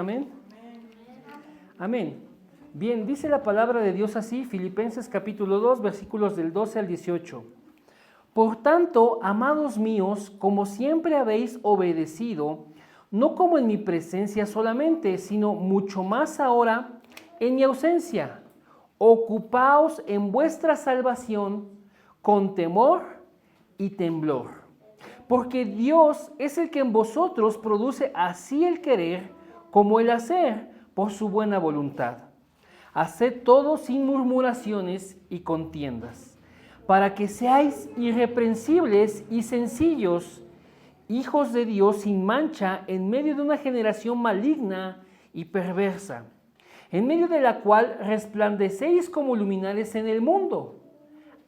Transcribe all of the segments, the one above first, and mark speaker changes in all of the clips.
Speaker 1: Amén. Amén. Bien, dice la palabra de Dios así, Filipenses capítulo 2, versículos del 12 al 18. Por tanto, amados míos, como siempre habéis obedecido, no como en mi presencia solamente, sino mucho más ahora en mi ausencia, ocupaos en vuestra salvación con temor y temblor. Porque Dios es el que en vosotros produce así el querer como el hacer por su buena voluntad. Haced todo sin murmuraciones y contiendas, para que seáis irreprensibles y sencillos, hijos de Dios sin mancha en medio de una generación maligna y perversa, en medio de la cual resplandecéis como luminares en el mundo,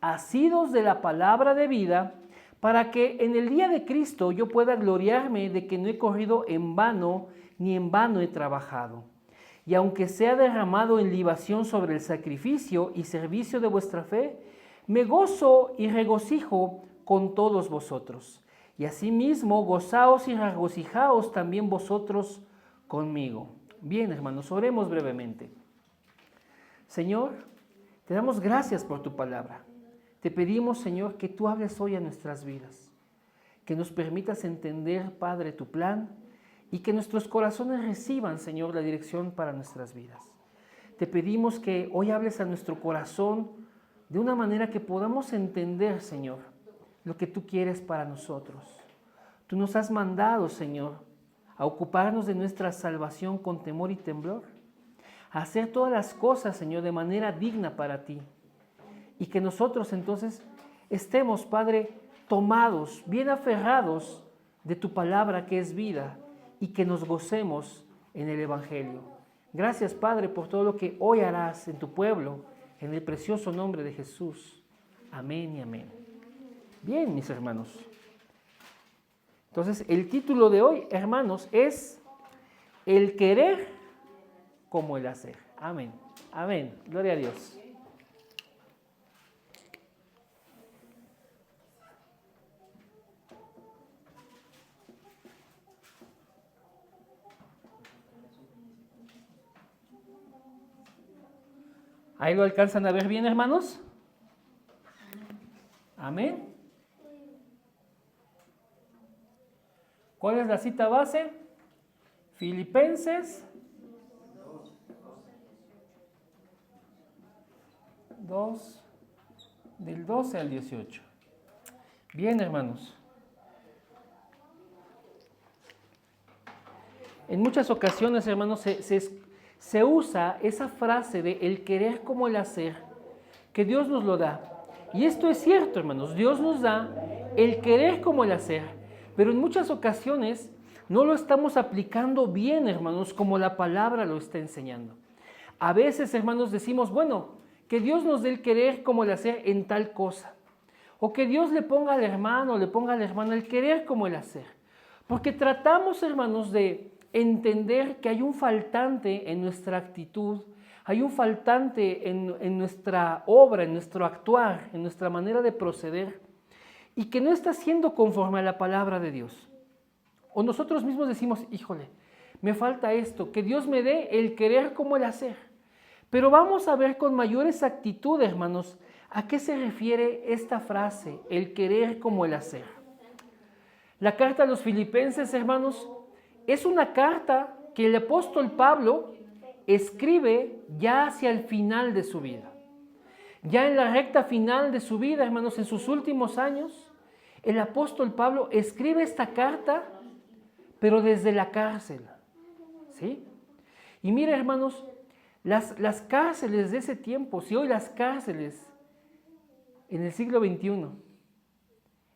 Speaker 1: asidos de la palabra de vida, para que en el día de Cristo yo pueda gloriarme de que no he corrido en vano, ni en vano he trabajado. Y aunque sea derramado en libación sobre el sacrificio y servicio de vuestra fe, me gozo y regocijo con todos vosotros. Y asimismo gozaos y regocijaos también vosotros conmigo. Bien, hermanos, oremos brevemente. Señor, te damos gracias por tu palabra. Te pedimos, Señor, que tú hables hoy a nuestras vidas, que nos permitas entender, Padre, tu plan y que nuestros corazones reciban, Señor, la dirección para nuestras vidas. Te pedimos que hoy hables a nuestro corazón de una manera que podamos entender, Señor, lo que tú quieres para nosotros. Tú nos has mandado, Señor, a ocuparnos de nuestra salvación con temor y temblor, a hacer todas las cosas, Señor, de manera digna para ti. Y que nosotros entonces estemos, Padre, tomados, bien aferrados de tu palabra que es vida y que nos gocemos en el Evangelio. Gracias, Padre, por todo lo que hoy harás en tu pueblo, en el precioso nombre de Jesús. Amén y amén. Bien, mis hermanos. Entonces, el título de hoy, hermanos, es el querer como el hacer. Amén. Amén. Gloria a Dios. ¿Ahí lo alcanzan a ver bien, hermanos? Amén. ¿Cuál es la cita base? Filipenses 2, del 12 al 18. Bien, hermanos. En muchas ocasiones, hermanos, se usa esa frase de el querer como el hacer, que Dios nos lo da. Y esto es cierto, hermanos, Dios nos da el querer como el hacer, pero en muchas ocasiones no lo estamos aplicando bien, hermanos, como la palabra lo está enseñando. A veces, hermanos, decimos, bueno, que Dios nos dé el querer como el hacer en tal cosa. O que Dios le ponga al hermano, le ponga a la hermana el querer como el hacer. Porque tratamos, hermanos, de entender que hay un faltante en nuestra actitud, hay un faltante en nuestra obra, en nuestro actuar, en nuestra manera de proceder, y que no está siendo conforme a la palabra de Dios. O nosotros mismos decimos, híjole, me falta esto, que Dios me dé el querer como el hacer. Pero vamos a ver con mayor exactitud, hermanos, a qué se refiere esta frase, el querer como el hacer. La carta a los Filipenses, hermanos, es una carta que el apóstol Pablo escribe ya hacia el final de su vida. Ya en la recta final de su vida, hermanos, en sus últimos años, el apóstol Pablo escribe esta carta, pero desde la cárcel. ¿Sí? Y mira, hermanos, las cárceles de ese tiempo, si hoy las cárceles en el siglo XXI,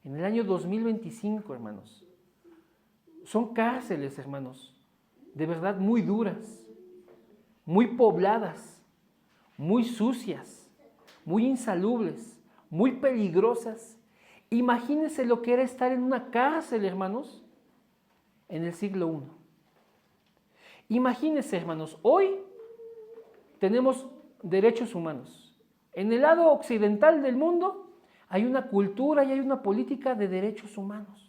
Speaker 1: en el año 2025, hermanos, son cárceles, hermanos, de verdad muy duras, muy pobladas, muy sucias, muy insalubres, muy peligrosas. Imagínense lo que era estar en una cárcel, hermanos, en el siglo I. Imagínense, hermanos, hoy tenemos derechos humanos. En el lado occidental del mundo hay una cultura y hay una política de derechos humanos.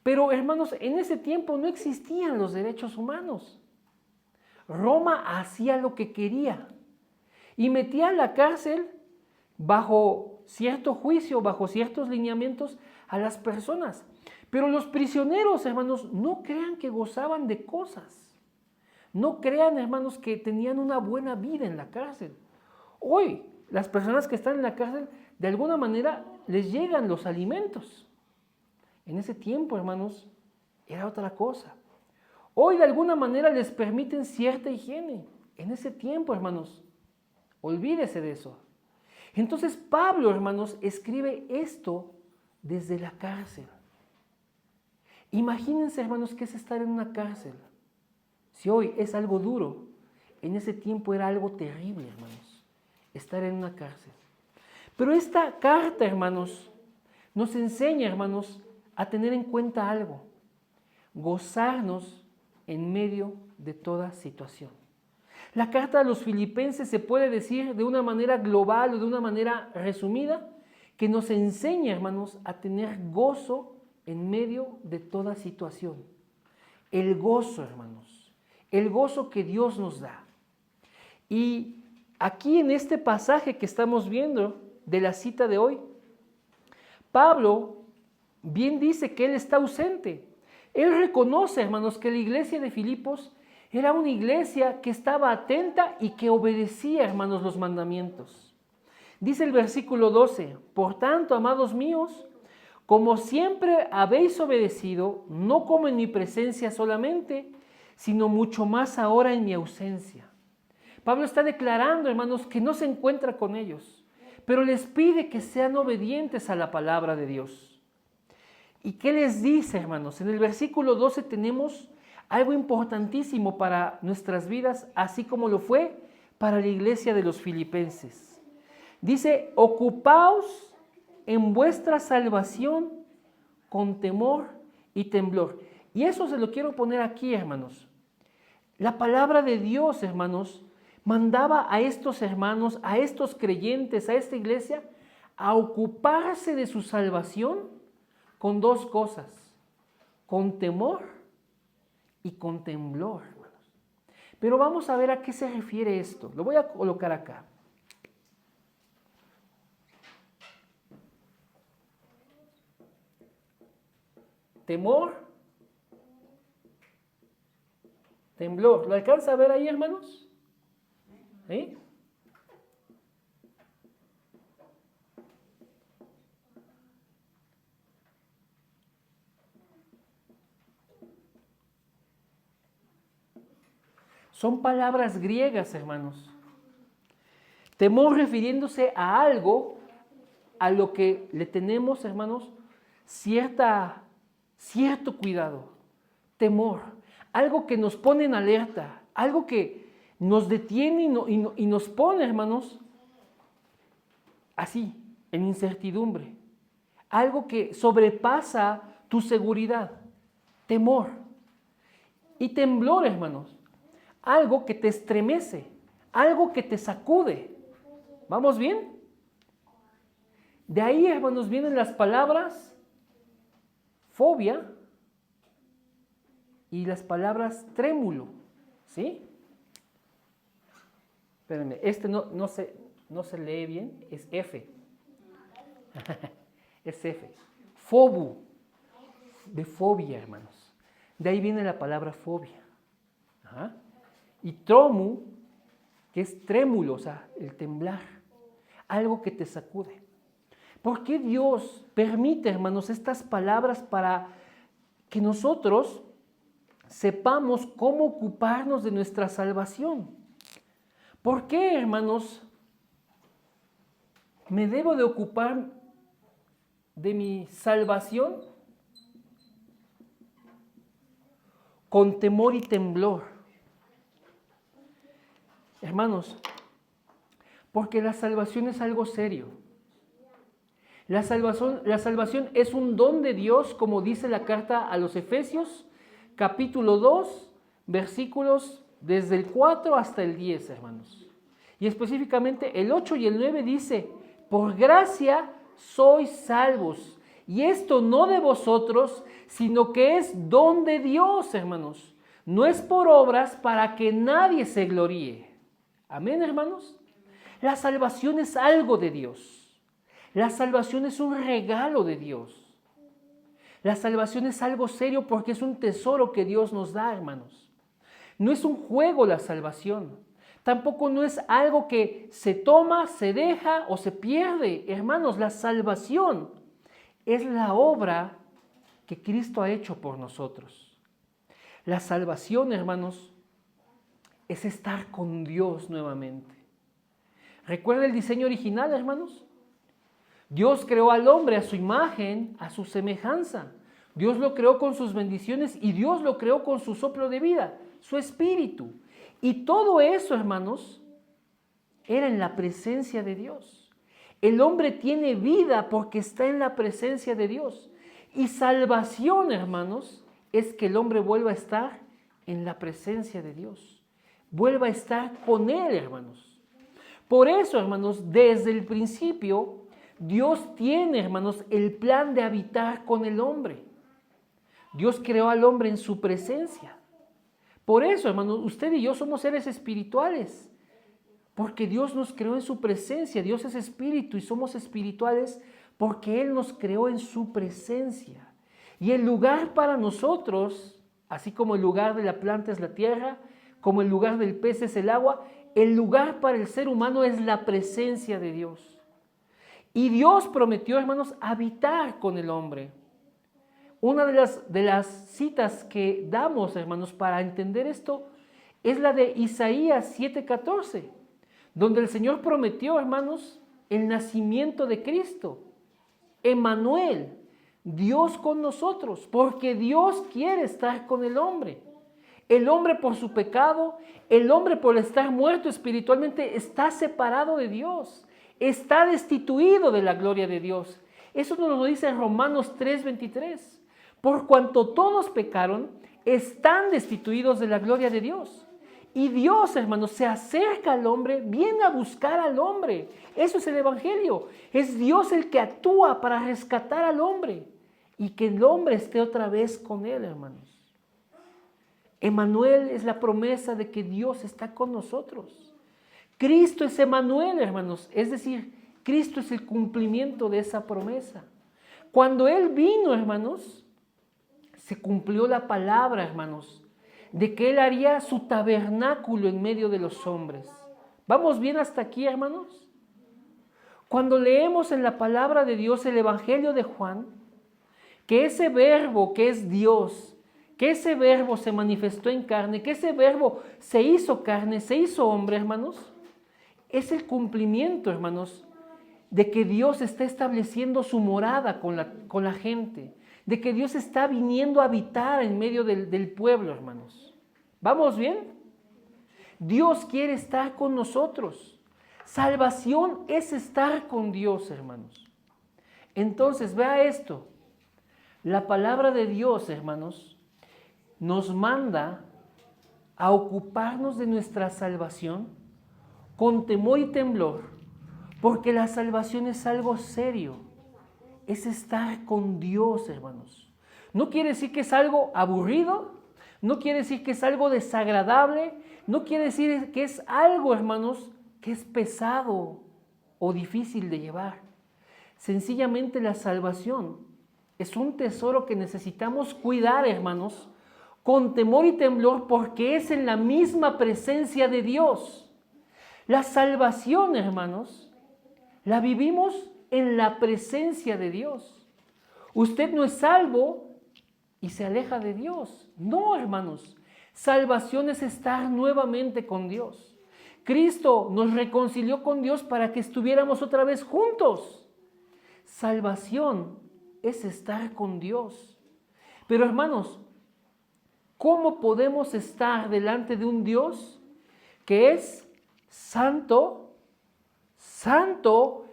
Speaker 1: Pero, hermanos, en ese tiempo no existían los derechos humanos. Roma hacía lo que quería y metía en la cárcel bajo cierto juicio, bajo ciertos lineamientos a las personas. Pero los prisioneros, hermanos, no crean que gozaban de cosas. No crean, hermanos, que tenían una buena vida en la cárcel. Hoy, las personas que están en la cárcel, de alguna manera les llegan los alimentos. En ese tiempo, hermanos, era otra cosa. Hoy, de alguna manera, les permiten cierta higiene. En ese tiempo, hermanos, olvídese de eso. Entonces, Pablo, hermanos, escribe esto desde la cárcel. Imagínense, hermanos, qué es estar en una cárcel. Si hoy es algo duro, en ese tiempo era algo terrible, hermanos, estar en una cárcel. Pero esta carta, hermanos, nos enseña, hermanos, a tener en cuenta algo: gozarnos en medio de toda situación. La carta a los Filipenses se puede decir de una manera global o de una manera resumida, que nos enseña, hermanos, a tener gozo en medio de toda situación. El gozo, hermanos, el gozo que Dios nos da. Y aquí en este pasaje que estamos viendo de la cita de hoy, Pablo bien dice que él está ausente. Él reconoce, hermanos, que la iglesia de Filipos era una iglesia que estaba atenta y que obedecía, hermanos, los mandamientos. Dice el versículo 12: por tanto, amados míos, como siempre habéis obedecido, no como en mi presencia solamente, sino mucho más ahora en mi ausencia. Pablo está declarando, hermanos, que no se encuentra con ellos, pero les pide que sean obedientes a la palabra de Dios. ¿Y qué les dice, hermanos? En el versículo 12 tenemos algo importantísimo para nuestras vidas, así como lo fue para la iglesia de los filipenses. Dice: ocupaos en vuestra salvación con temor y temblor. Y eso se lo quiero poner aquí, hermanos. La palabra de Dios, hermanos, mandaba a estos hermanos, a estos creyentes, a esta iglesia, a ocuparse de su salvación con dos cosas: con temor y con temblor, hermanos. Pero vamos a ver a qué se refiere esto. Lo voy a colocar acá. Temor, temblor. ¿Lo alcanza a ver ahí, hermanos? ¿Sí? Son palabras griegas, hermanos. Temor refiriéndose a algo a lo que le tenemos, hermanos, cierto cuidado. Temor, algo que nos pone en alerta, algo que nos detiene y nos pone, hermanos, así, en incertidumbre. Algo que sobrepasa tu seguridad. Temor. Y temblor, hermanos, algo que te estremece, algo que te sacude. ¿Vamos bien? De ahí, hermanos, vienen las palabras fobia y las palabras trémulo. ¿Sí? Espérenme, no se lee bien, es F. Es F. Fobu, de fobia, hermanos. De ahí viene la palabra fobia. Ajá. Y tromu, que es trémulo, o sea, el temblar, algo que te sacude. ¿Por qué Dios permite, hermanos, estas palabras para que nosotros sepamos cómo ocuparnos de nuestra salvación? ¿Por qué, hermanos, me debo de ocupar de mi salvación con temor y temblor? Hermanos, porque la salvación es algo serio. La salvación es un don de Dios, como dice la carta a los Efesios, capítulo 2, versículos desde el 4 hasta el 10, hermanos. Y específicamente el 8 y el 9 dice: por gracia sois salvos, y esto no de vosotros, sino que es don de Dios, hermanos, No es por obras para que nadie se gloríe. Amén, hermanos. La salvación es algo de Dios. La salvación es un regalo de Dios. La salvación es algo serio porque es un tesoro que Dios nos da, hermanos. No es un juego la salvación. Tampoco no es algo que se toma, se deja o se pierde. Hermanos, la salvación es la obra que Cristo ha hecho por nosotros. La salvación, hermanos, es estar con Dios nuevamente. ¿Recuerda el diseño original, hermanos? Dios creó al hombre a su imagen, a su semejanza. Dios lo creó con sus bendiciones y Dios lo creó con su soplo de vida, su espíritu. Y todo eso, hermanos, era en la presencia de Dios. El hombre tiene vida porque está en la presencia de Dios. Y salvación, hermanos, es que el hombre vuelva a estar en la presencia de Dios. Vuelva a estar con Él, hermanos. Por eso, hermanos, desde el principio, Dios tiene, hermanos, el plan de habitar con el hombre. Dios creó al hombre en su presencia. Por eso, hermanos, usted y yo somos seres espirituales. Porque Dios nos creó en su presencia. Dios es espíritu y somos espirituales porque Él nos creó en su presencia. Y el lugar para nosotros, así como el lugar de la planta es la tierra, como el lugar del pez es el agua, el lugar para el ser humano es la presencia de Dios. Y Dios prometió, hermanos, habitar con el hombre. Una de las citas que damos, hermanos, para entender esto es la de Isaías 7:14, donde el Señor prometió, hermanos, el nacimiento de Cristo. Emmanuel, Dios con nosotros, porque Dios quiere estar con el hombre. El hombre por su pecado, el hombre por estar muerto espiritualmente está separado de Dios, está destituido de la gloria de Dios. Eso nos lo dice Romanos 3:23. Por cuanto todos pecaron, están destituidos de la gloria de Dios. Y Dios, hermanos, se acerca al hombre, viene a buscar al hombre. Eso es el Evangelio. Es Dios el que actúa para rescatar al hombre y que el hombre esté otra vez con él, hermanos. Emmanuel es la promesa de que Dios está con nosotros. Cristo es Emmanuel, hermanos. Es decir, Cristo es el cumplimiento de esa promesa. Cuando Él vino, hermanos, se cumplió la palabra, hermanos, de que Él haría su tabernáculo en medio de los hombres. ¿Vamos bien hasta aquí, hermanos? Cuando leemos en la palabra de Dios el Evangelio de Juan, que ese verbo que es Dios, que ese verbo se manifestó en carne, que ese verbo se hizo carne, se hizo hombre, hermanos, es el cumplimiento, hermanos, de que Dios está estableciendo su morada con la gente, de que Dios está viniendo a habitar en medio del pueblo, hermanos. ¿Vamos bien? Dios quiere estar con nosotros. Salvación es estar con Dios, hermanos. Entonces, vea esto. La palabra de Dios, hermanos, nos manda a ocuparnos de nuestra salvación con temor y temblor, porque la salvación es algo serio. Es estar con Dios, hermanos. No quiere decir que es algo aburrido, no quiere decir que es algo desagradable, no quiere decir que es algo, hermanos, que es pesado o difícil de llevar. Sencillamente la salvación es un tesoro que necesitamos cuidar, hermanos, con temor y temblor, porque es en la misma presencia de Dios. La salvación, hermanos, la vivimos en la presencia de Dios. Usted no es salvo y se aleja de Dios. No, hermanos. Salvación es estar nuevamente con Dios. Cristo nos reconcilió con Dios para que estuviéramos otra vez juntos. Salvación es estar con Dios. Pero, hermanos, ¿cómo podemos estar delante de un Dios que es santo, santo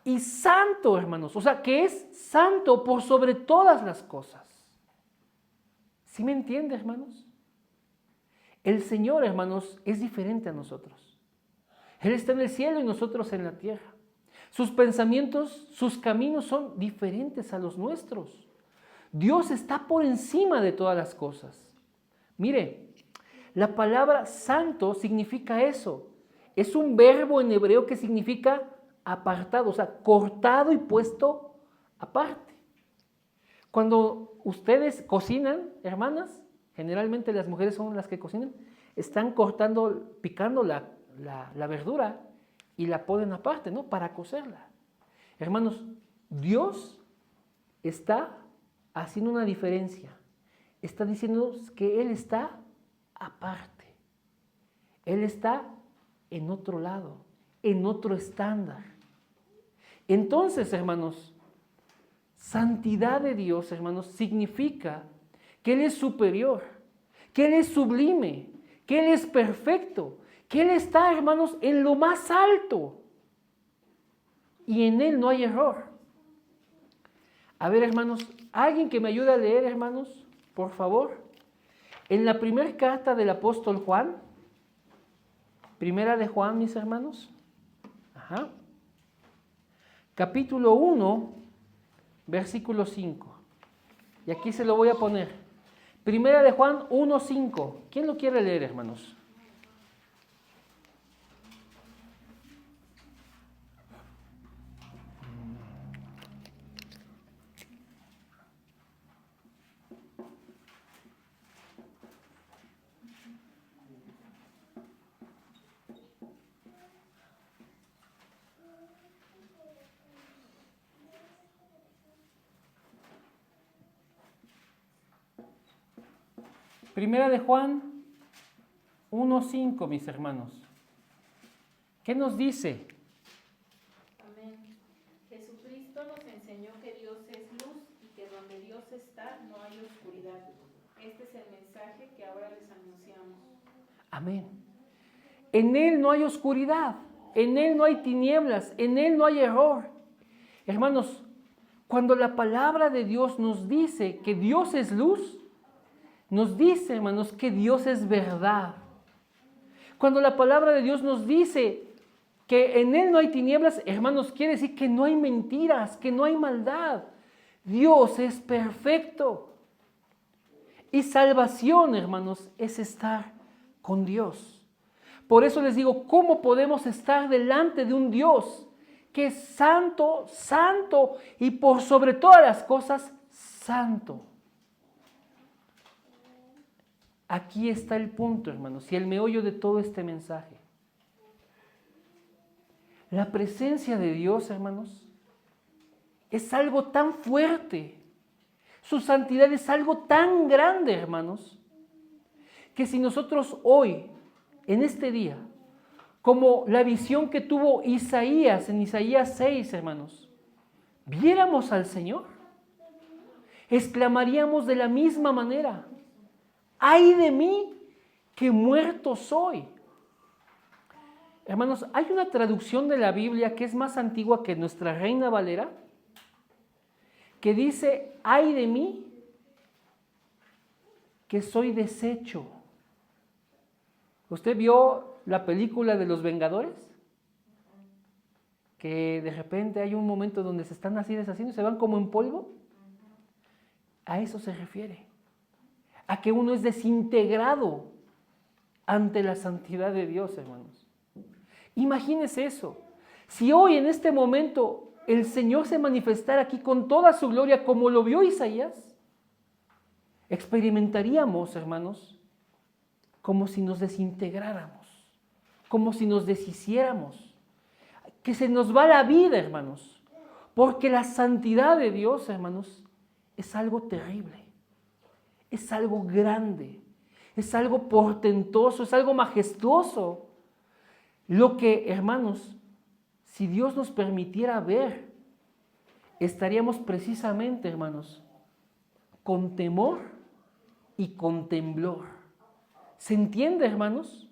Speaker 1: y santo, hermanos? O sea, que es santo por sobre todas las cosas. ¿Sí me entiende, hermanos? El Señor, hermanos, es diferente a nosotros. Él está en el cielo y nosotros en la tierra. Sus pensamientos, sus caminos son diferentes a los nuestros. Dios está por encima de todas las cosas. Mire, La palabra santo significa eso. Es un verbo en hebreo que significa apartado, o sea, cortado y puesto aparte. Cuando ustedes cocinan, hermanas, generalmente las mujeres son las que cocinan, están cortando, picando la verdura y la ponen aparte, ¿no? Para cocerla. Hermanos, Dios está haciendo una diferencia. Está diciendo que Él está aparte. Él está en otro lado, en otro estándar. Entonces, hermanos, santidad de Dios, hermanos, significa que Él es superior, que Él es sublime, que Él es perfecto, que Él está, hermanos, en lo más alto. Y en Él no hay error. A ver, hermanos, alguien que me ayude a leer, hermanos, por favor. En la primera carta del apóstol Juan, primera de Juan, mis hermanos, capítulo 1, versículo 5. Y aquí se lo voy a poner. Primera de Juan 1, 5. ¿Quién lo quiere leer, hermanos? Primera de Juan 1:5, mis hermanos. ¿Qué nos dice?
Speaker 2: Amén. Jesucristo nos enseñó que Dios es luz y que donde Dios está no hay oscuridad. Este es el mensaje que ahora les anunciamos.
Speaker 1: Amén. En Él no hay oscuridad, en Él no hay tinieblas, en Él no hay error. Hermanos, cuando la palabra de Dios nos dice que Dios es luz, nos dice, hermanos, que Dios es verdad. Cuando la palabra de Dios nos dice que en Él no hay tinieblas, hermanos, quiere decir que no hay mentiras, que no hay maldad. Dios es perfecto. Y salvación, hermanos, es estar con Dios. Por eso les digo, ¿cómo podemos estar delante de un Dios que es santo, santo y por sobre todas las cosas, santo? Aquí está el punto, hermanos, y el meollo de todo este mensaje. La presencia de Dios, hermanos, es algo tan fuerte. Su santidad es algo tan grande, hermanos, que si nosotros hoy, en este día, como la visión que tuvo Isaías en Isaías 6, hermanos, viéramos al Señor, exclamaríamos de la misma manera: ¡ay de mí, que muerto soy! Hermanos, hay una traducción de la Biblia que es más antigua que nuestra Reina Valera, que dice: ¡ay de mí, que soy deshecho! ¿Usted vio la película de Los Vengadores? Que de repente hay un momento donde se están así deshaciendo, se van como en polvo. A eso se refiere. A que uno es desintegrado ante la santidad de Dios, hermanos. Imagínese eso. Si hoy en este momento el Señor se manifestara aquí con toda su gloria como lo vio Isaías, experimentaríamos, hermanos, como si nos desintegráramos, como si nos deshiciéramos, que se nos va la vida, hermanos, porque la santidad de Dios, hermanos, es algo terrible. Es algo grande, es algo portentoso, es algo majestuoso. Lo que, hermanos, si Dios nos permitiera ver, estaríamos precisamente, hermanos, con temor y con temblor. ¿Se entiende, hermanos?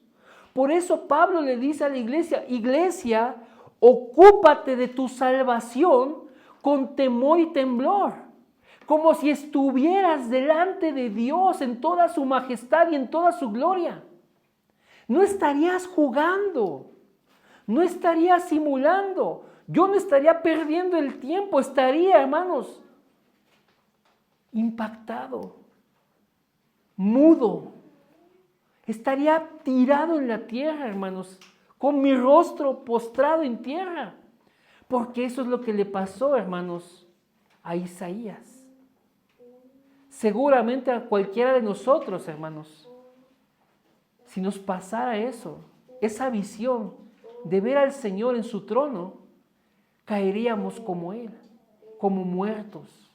Speaker 1: Por eso Pablo le dice a la iglesia: iglesia, ocúpate de tu salvación con temor y temblor, como si estuvieras delante de Dios en toda su majestad y en toda su gloria. No estarías jugando, no estarías simulando, yo no estaría perdiendo el tiempo, estaría, hermanos, impactado, mudo, estaría tirado en la tierra, hermanos, con mi rostro postrado en tierra. Porque eso es lo que le pasó, hermanos, a Isaías. Seguramente a cualquiera de nosotros, hermanos, si nos pasara eso, esa visión de ver al Señor en su trono, caeríamos como Él, como muertos.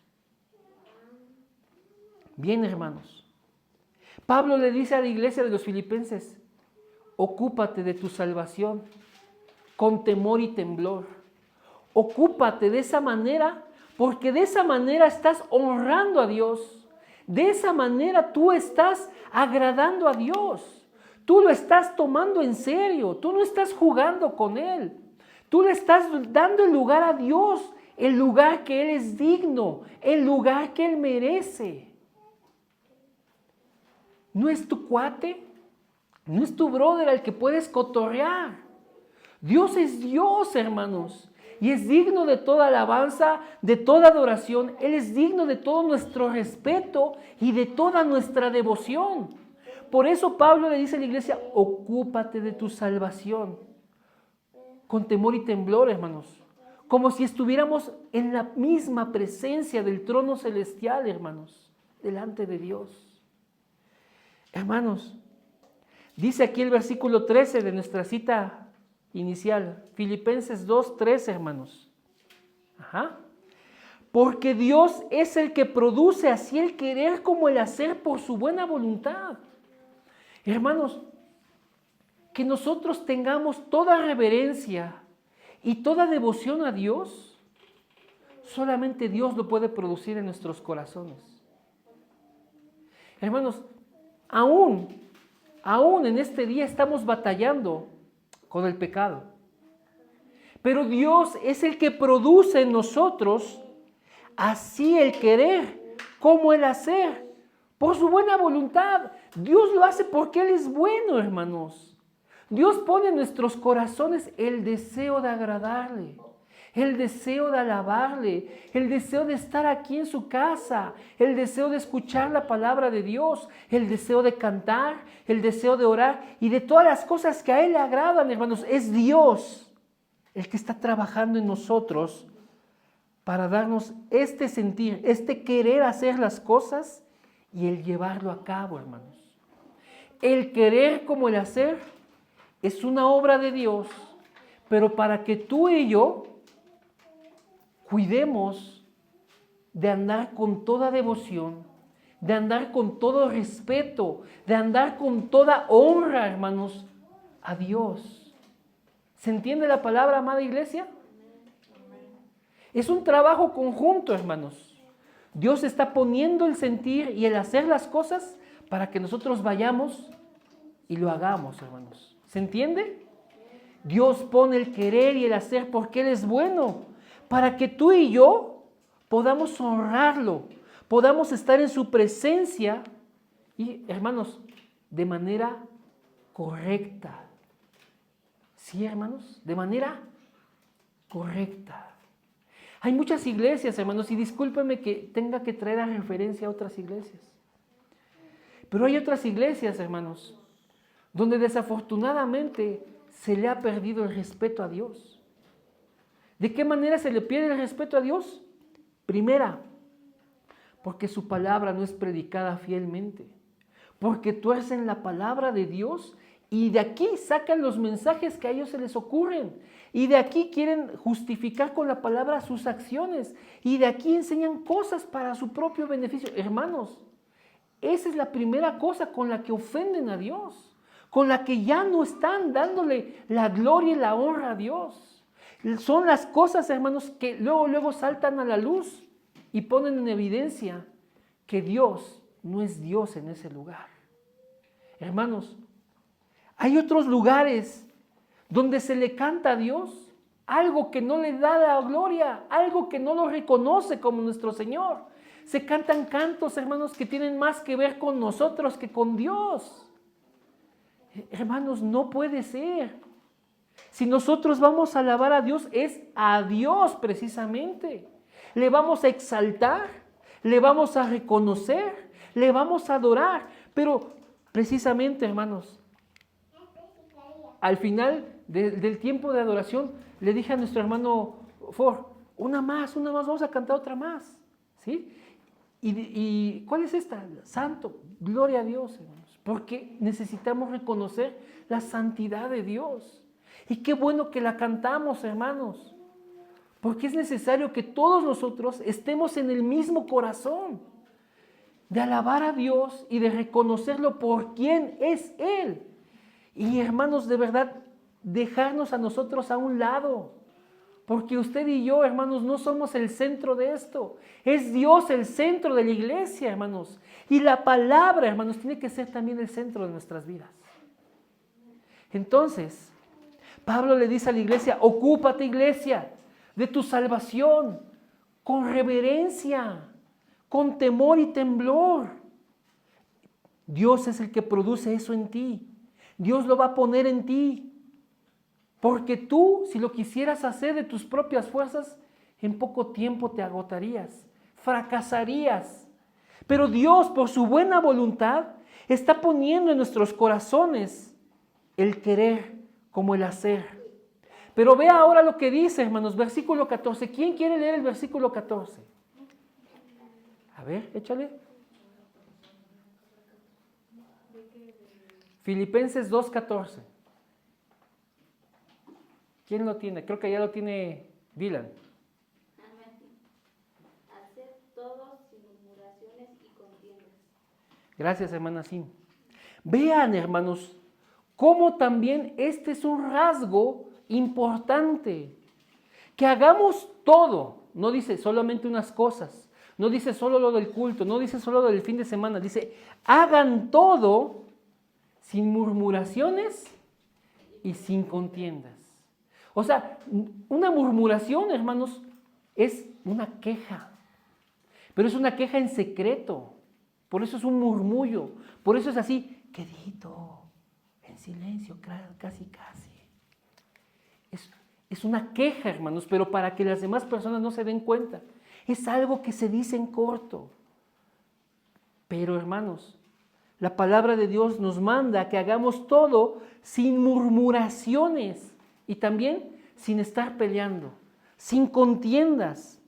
Speaker 1: Bien, hermanos, Pablo le dice a la iglesia de los filipenses, ocúpate de tu salvación con temor y temblor. Ocúpate de esa manera, porque de esa manera estás honrando a Dios. De esa manera tú estás agradando a Dios. Tú lo estás tomando en serio. Tú no estás jugando con Él. Tú le estás dando el lugar a Dios, el lugar que Él es digno, el lugar que Él merece. No es tu cuate, no es tu brother al que puedes cotorrear. Dios es Dios, hermanos. Y es digno de toda alabanza, de toda adoración. Él es digno de todo nuestro respeto y de toda nuestra devoción. Por eso Pablo le dice a la iglesia, ocúpate de tu salvación. Con temor y temblor, hermanos. Como si estuviéramos en la misma presencia del trono celestial, hermanos. Delante de Dios. Hermanos, dice aquí el versículo 13 de nuestra cita inicial, Filipenses 2:13, hermanos. Porque Dios es el que produce así el querer como el hacer por su buena voluntad. Hermanos, que nosotros tengamos toda reverencia y toda devoción a Dios, solamente Dios lo puede producir en nuestros corazones. Hermanos, aún en este día estamos batallando con el pecado. Pero Dios es el que produce en nosotros así el querer como el hacer, por su buena voluntad. Dios lo hace porque Él es bueno, hermanos. Dios pone en nuestros corazones el deseo de agradarle, el deseo de alabarle, el deseo de estar aquí en su casa, el deseo de escuchar la palabra de Dios, el deseo de cantar, el deseo de orar y de todas las cosas que a Él le agradan, hermanos. Es Dios el que está trabajando en nosotros para darnos este sentir, este querer hacer las cosas y el llevarlo a cabo, hermanos. El querer como el hacer es una obra de Dios, pero para que tú y yo cuidemos de andar con toda devoción, de andar con todo respeto, de andar con toda honra, hermanos, a Dios. ¿Se entiende la palabra, amada iglesia? Es un trabajo conjunto, hermanos. Dios está poniendo el sentir y el hacer las cosas para que nosotros vayamos y lo hagamos, hermanos. ¿Se entiende? Dios pone el querer y el hacer porque Él es bueno, para que tú y yo podamos honrarlo, podamos estar en su presencia y, hermanos, de manera correcta. ¿Sí, hermanos? De manera correcta. Hay muchas iglesias, hermanos, y discúlpenme que tenga que traer a referencia a otras iglesias. Pero hay otras iglesias, hermanos, donde desafortunadamente se le ha perdido el respeto a Dios. ¿De qué manera se le pierde el respeto a Dios? Primera, porque su palabra no es predicada fielmente, porque tuercen la palabra de Dios y de aquí sacan los mensajes que a ellos se les ocurren, y de aquí quieren justificar con la palabra sus acciones, y de aquí enseñan cosas para su propio beneficio. Hermanos, esa es la primera cosa con la que ofenden a Dios, con la que ya no están dándole la gloria y la honra a Dios. Son las cosas, hermanos, que luego saltan a la luz y ponen en evidencia que Dios no es Dios en ese lugar. Hermanos, hay otros lugares donde se le canta a Dios algo que no le da la gloria, algo que no lo reconoce como nuestro Señor. Se cantan cantos, hermanos, que tienen más que ver con nosotros que con Dios. Hermanos, no puede ser. Si nosotros vamos a alabar a Dios, es a Dios precisamente. Le vamos a exaltar, le vamos a reconocer, le vamos a adorar. Pero Precisamente, hermanos, al final del tiempo de adoración, le dije a nuestro hermano Ford, una más, vamos a cantar otra más, ¿sí? ¿Y cuál es esta? Santo, gloria a Dios, hermanos, porque necesitamos reconocer la santidad de Dios. Y qué bueno que la cantamos, hermanos, porque es necesario que todos nosotros estemos en el mismo corazón, de alabar a Dios y de reconocerlo por quién es Él. Y hermanos, de verdad, dejarnos a nosotros a un lado, porque usted y yo, hermanos, no somos el centro de esto. Es Dios el centro de la iglesia, hermanos. Y la palabra, hermanos, tiene que ser también el centro de nuestras vidas. Entonces, Pablo le dice a la iglesia, ocúpate, iglesia, de tu salvación, con reverencia, con temor y temblor. Dios es el que produce eso en ti. Dios lo va a poner en ti. Porque tú, si lo quisieras hacer de tus propias fuerzas, en poco tiempo te agotarías, fracasarías. Pero Dios, por su buena voluntad, está poniendo en nuestros corazones el querer como el hacer. Pero vea ahora lo que dice, hermanos, versículo 14. ¿Quién quiere leer el versículo 14? A ver, échale. Filipenses 2:14. ¿Quién lo tiene? Creo que ya lo tiene Dylan.
Speaker 3: Amén. Haced todo sin murmuraciones y contiendas.
Speaker 1: Gracias, hermana Sim. Vean, hermanos, cómo también este es un rasgo importante. Que hagamos todo. No dice solamente unas cosas. No dice solo lo del culto. No dice solo lo del fin de semana. Dice, hagan todo sin murmuraciones y sin contiendas. O sea, una murmuración, hermanos, es una queja. Pero es una queja en secreto. Por eso es un murmullo. Por eso es así, quedito, en silencio, casi. Es una queja, hermanos, pero para que las demás personas no se den cuenta. Es algo que se dice en corto. Pero, hermanos, la palabra de Dios nos manda que hagamos todo sin murmuraciones y también sin estar peleando, sin contiendas.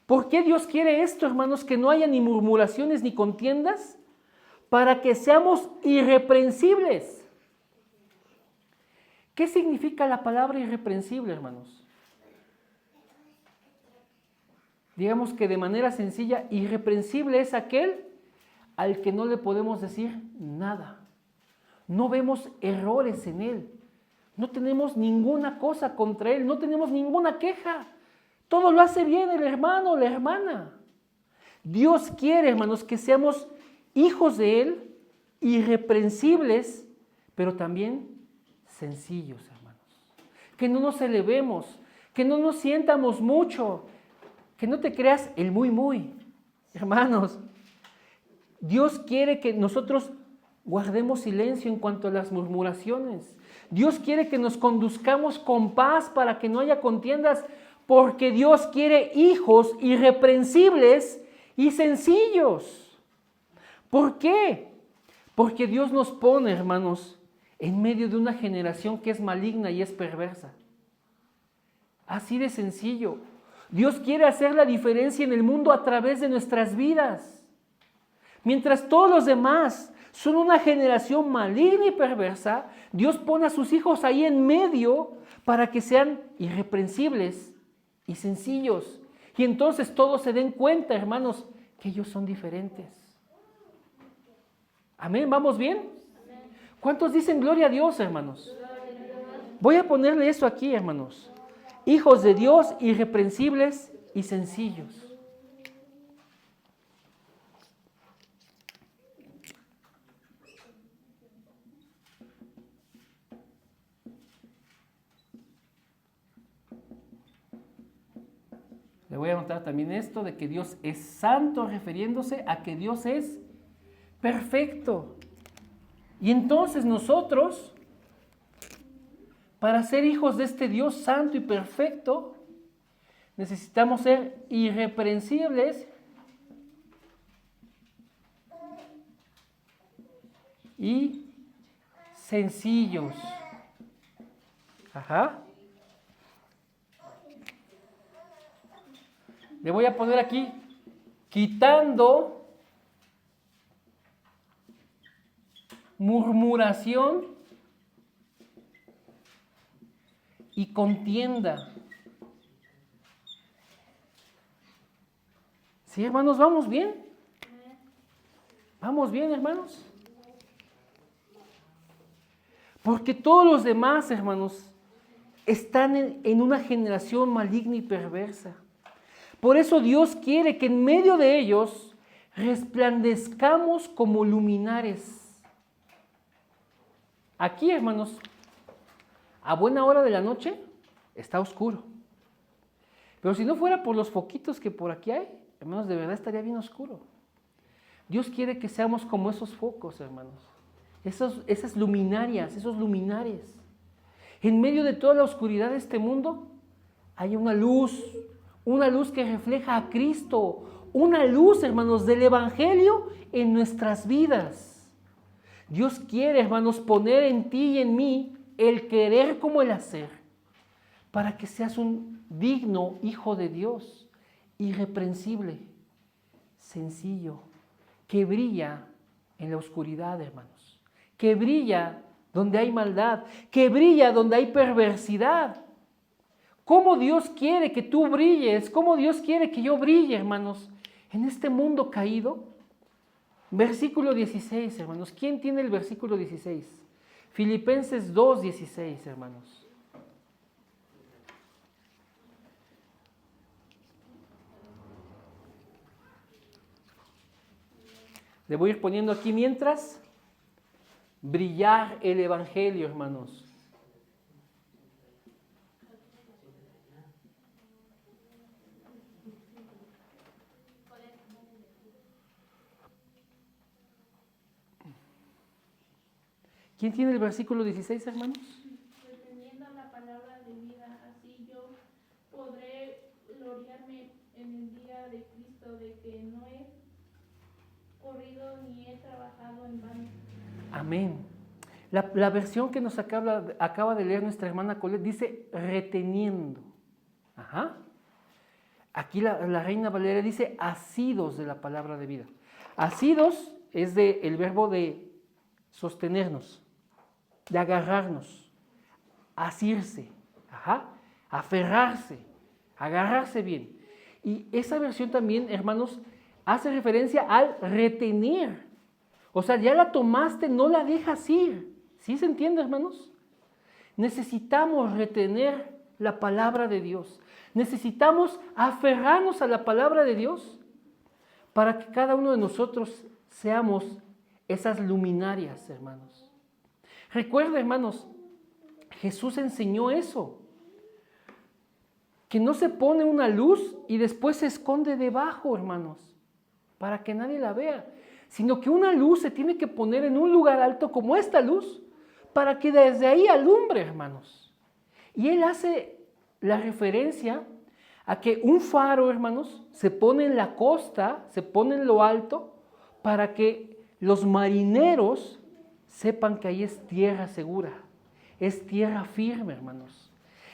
Speaker 1: ¿Por qué Dios quiere esto, hermanos? Que no haya ni murmuraciones ni contiendas, para que seamos irreprensibles. ¿Qué significa la palabra irreprensible, hermanos? Digamos que de manera sencilla, irreprensible es aquel al que no le podemos decir nada. No vemos errores en él. No tenemos ninguna cosa contra él. No tenemos ninguna queja. Todo lo hace bien el hermano o la hermana. Dios quiere, hermanos, que seamos hijos de él, irreprensibles, pero también sencillos, hermanos. Que no nos elevemos, que no nos sientamos mucho, que no te creas el muy, hermanos. Dios quiere que nosotros guardemos silencio en cuanto a las murmuraciones. Dios quiere que nos conduzcamos con paz para que no haya contiendas, porque Dios quiere hijos irreprensibles y sencillos. ¿Por qué? Porque Dios nos pone, hermanos, en medio de una generación que es maligna y es perversa. Así de sencillo. Dios quiere hacer la diferencia en el mundo a través de nuestras vidas. Mientras todos los demás son una generación maligna y perversa, Dios pone a sus hijos ahí en medio para que sean irreprensibles y sencillos. Y entonces todos se den cuenta, hermanos, que ellos son diferentes. Amén, ¿vamos bien? ¿Cuántos dicen gloria a Dios, hermanos? Voy a ponerle eso aquí, hermanos. Hijos de Dios, irreprensibles y sencillos. Le voy a anotar también esto de que Dios es santo, refiriéndose a que Dios es perfecto. Y entonces nosotros, para ser hijos de este Dios santo y perfecto, necesitamos ser irreprensibles y sencillos. Ajá. Le voy a poner aquí, quitando murmuración y contienda. ¿Sí, hermanos? ¿Vamos bien? ¿Vamos bien, hermanos? Porque todos los demás, hermanos, están en una generación maligna y perversa. Por eso Dios quiere que en medio de ellos resplandezcamos como luminares. Aquí, hermanos, a buena hora de la noche está oscuro. Pero si no fuera por los foquitos que por aquí hay, hermanos, de verdad estaría bien oscuro. Dios quiere que seamos como esos focos, hermanos. Esas luminarias, esos luminares. En medio de toda la oscuridad de este mundo hay una luz que refleja a Cristo, una luz, hermanos, del Evangelio en nuestras vidas. Dios quiere, hermanos, poner en ti y en mí el querer como el hacer, para que seas un digno hijo de Dios, irreprensible, sencillo, que brilla en la oscuridad, hermanos, que brilla donde hay maldad, que brilla donde hay perversidad. ¿Cómo Dios quiere que tú brilles? ¿Cómo Dios quiere que yo brille, hermanos, en este mundo caído? Versículo 16, hermanos. ¿Quién tiene el versículo 16? Filipenses 2:16, hermanos. Le voy a ir poniendo aquí mientras. Brillar el Evangelio, hermanos. ¿Quién tiene el versículo 16, hermanos?
Speaker 2: Reteniendo la palabra de vida, así yo podré gloriarme en el día de Cristo, de que no he corrido ni he trabajado en vano.
Speaker 1: Amén. La versión que nos acaba de leer nuestra hermana Colette dice reteniendo. Ajá. Aquí la Reina Valera dice asidos de la palabra de vida. Asidos es el verbo de sostenernos, de agarrarnos, asirse, aferrarse, agarrarse bien. Y esa versión también, hermanos, hace referencia al retener. O sea, ya la tomaste, no la dejas ir. ¿Sí se entiende, hermanos? Necesitamos retener la palabra de Dios. Necesitamos aferrarnos a la palabra de Dios para que cada uno de nosotros seamos esas luminarias, hermanos. Recuerda, hermanos, Jesús enseñó eso, que no se pone una luz y después se esconde debajo, hermanos, para que nadie la vea, sino que una luz se tiene que poner en un lugar alto como esta luz, para que desde ahí alumbre, hermanos. Y él hace la referencia a que un faro, hermanos, se pone en la costa, se pone en lo alto, para que los marineros sepan que ahí es tierra segura, es tierra firme, hermanos.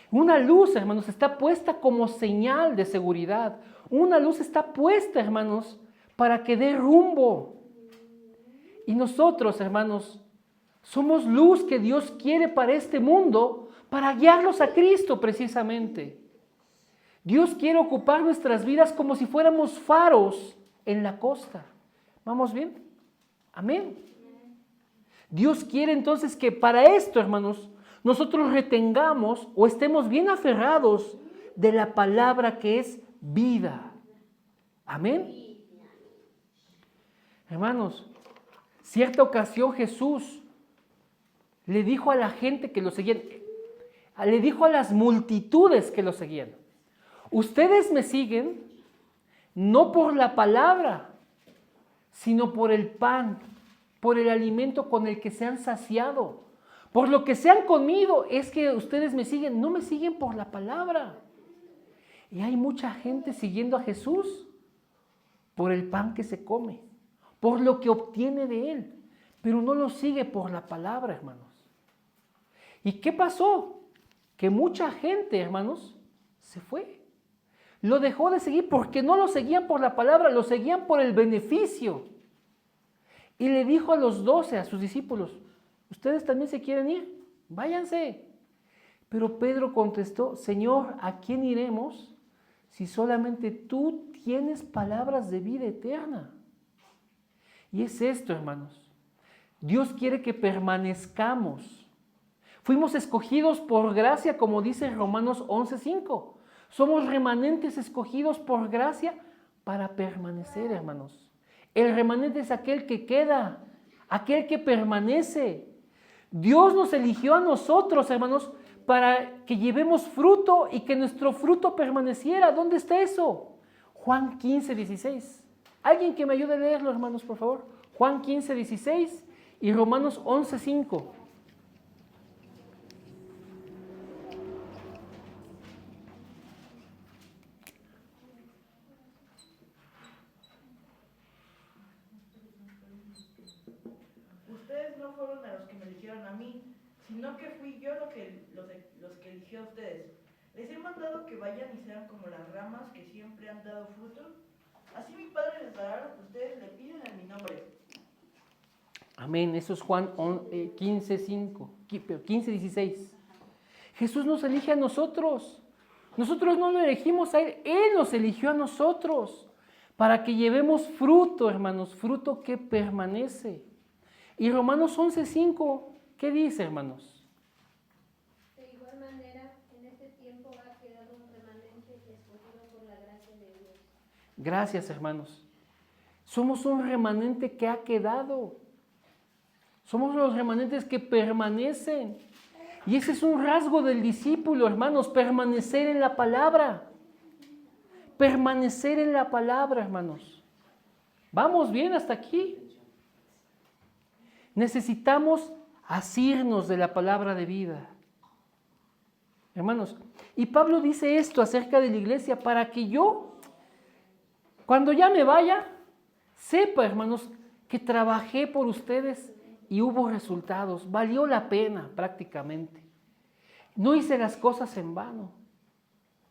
Speaker 1: Una luz, hermanos, está puesta como señal de seguridad. Una luz está puesta, hermanos, para que dé rumbo. Y nosotros, hermanos, somos luz que Dios quiere para este mundo, para guiarlos a Cristo precisamente. Dios quiere ocupar nuestras vidas como si fuéramos faros en la costa. ¿Vamos bien? Amén. Dios quiere entonces que para esto, hermanos, nosotros retengamos o estemos bien aferrados de la palabra que es vida. Amén. Hermanos, cierta ocasión Jesús le dijo a la gente que lo seguían, le dijo a las multitudes que lo seguían: ustedes me siguen no por la palabra, sino por el pan, por el alimento con el que se han saciado, por lo que se han comido. Es que ustedes me siguen, no me siguen por la palabra. Y hay mucha gente siguiendo a Jesús por el pan que se come, por lo que obtiene de él. pero no lo sigue por la palabra, hermanos. ¿Y qué pasó? Que mucha gente, hermanos, se fue. Lo dejó de seguir porque no lo seguían por la palabra, lo seguían por el beneficio. Y le dijo a los 12, a sus discípulos, ¿ustedes también se quieren ir? Váyanse. Pero Pedro contestó, Señor, ¿a quién iremos si solamente tú tienes palabras de vida eterna? Y es esto, hermanos. Dios quiere que permanezcamos. Fuimos escogidos por gracia, como dice Romanos 11:5. Somos remanentes escogidos por gracia para permanecer, hermanos. El remanente es aquel que queda, aquel que permanece. Dios nos eligió a nosotros, hermanos, para que llevemos fruto y que nuestro fruto permaneciera. ¿Dónde está eso? Juan 15:16. Alguien que me ayude a leerlo, hermanos, por favor. Juan 15:16 y Romanos 11:5.
Speaker 4: Ustedes no fueron a los que me eligieron a mí, sino que fui yo los que eligió a ustedes. Les he mandado que vayan y sean como las ramas que siempre han dado fruto. Así mi Padre les dará lo que ustedes le piden en mi nombre.
Speaker 1: Amén. Eso es Juan 15:16. Jesús nos elige a nosotros. Nosotros no lo elegimos a Él. Él nos eligió a nosotros para que llevemos fruto, hermanos, fruto que permanece. Y Romanos 11:5, ¿qué dice, hermanos?
Speaker 5: De igual manera, en este tiempo ha quedado un remanente escogido por la gracia de Dios.
Speaker 1: Gracias, hermanos. Somos un remanente que ha quedado. Somos los remanentes que permanecen. Y ese es un rasgo del discípulo, hermanos, permanecer en la palabra. Permanecer en la palabra, hermanos. ¿Vamos bien hasta aquí? Necesitamos asirnos de la palabra de vida. Hermanos, y Pablo dice esto acerca de la iglesia para que yo, cuando ya me vaya, sepa, hermanos, que trabajé por ustedes y hubo resultados. Valió la pena prácticamente. No hice las cosas en vano.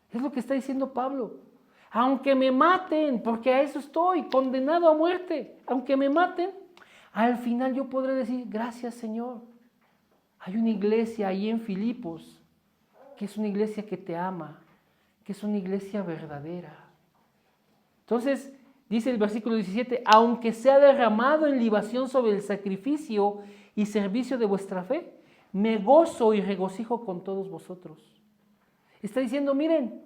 Speaker 1: Es lo que está diciendo Pablo. Aunque me maten, porque a eso estoy, condenado a muerte, aunque me maten, al final yo podré decir, gracias Señor. Hay una iglesia ahí en Filipos, que es una iglesia que te ama, que es una iglesia verdadera. Entonces, dice el versículo 17, aunque sea derramado en libación sobre el sacrificio y servicio de vuestra fe, me gozo y regocijo con todos vosotros. Está diciendo, miren,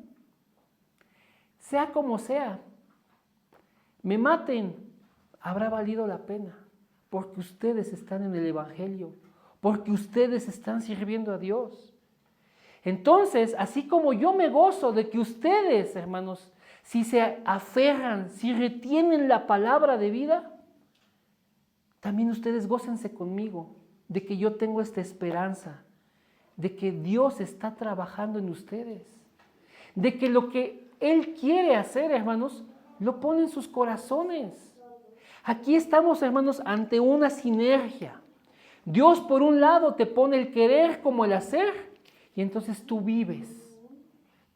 Speaker 1: sea como sea, me maten, habrá valido la pena. Porque ustedes están en el Evangelio, porque ustedes están sirviendo a Dios. Entonces, así como yo me gozo de que ustedes, hermanos, si se aferran, si retienen la palabra de vida, también ustedes gócense conmigo de que yo tengo esta esperanza, de que Dios está trabajando en ustedes, de que lo que Él quiere hacer, hermanos, lo pone en sus corazones. Aquí estamos, hermanos, ante una sinergia. Dios, por un lado, te pone el querer como el hacer, y entonces tú vives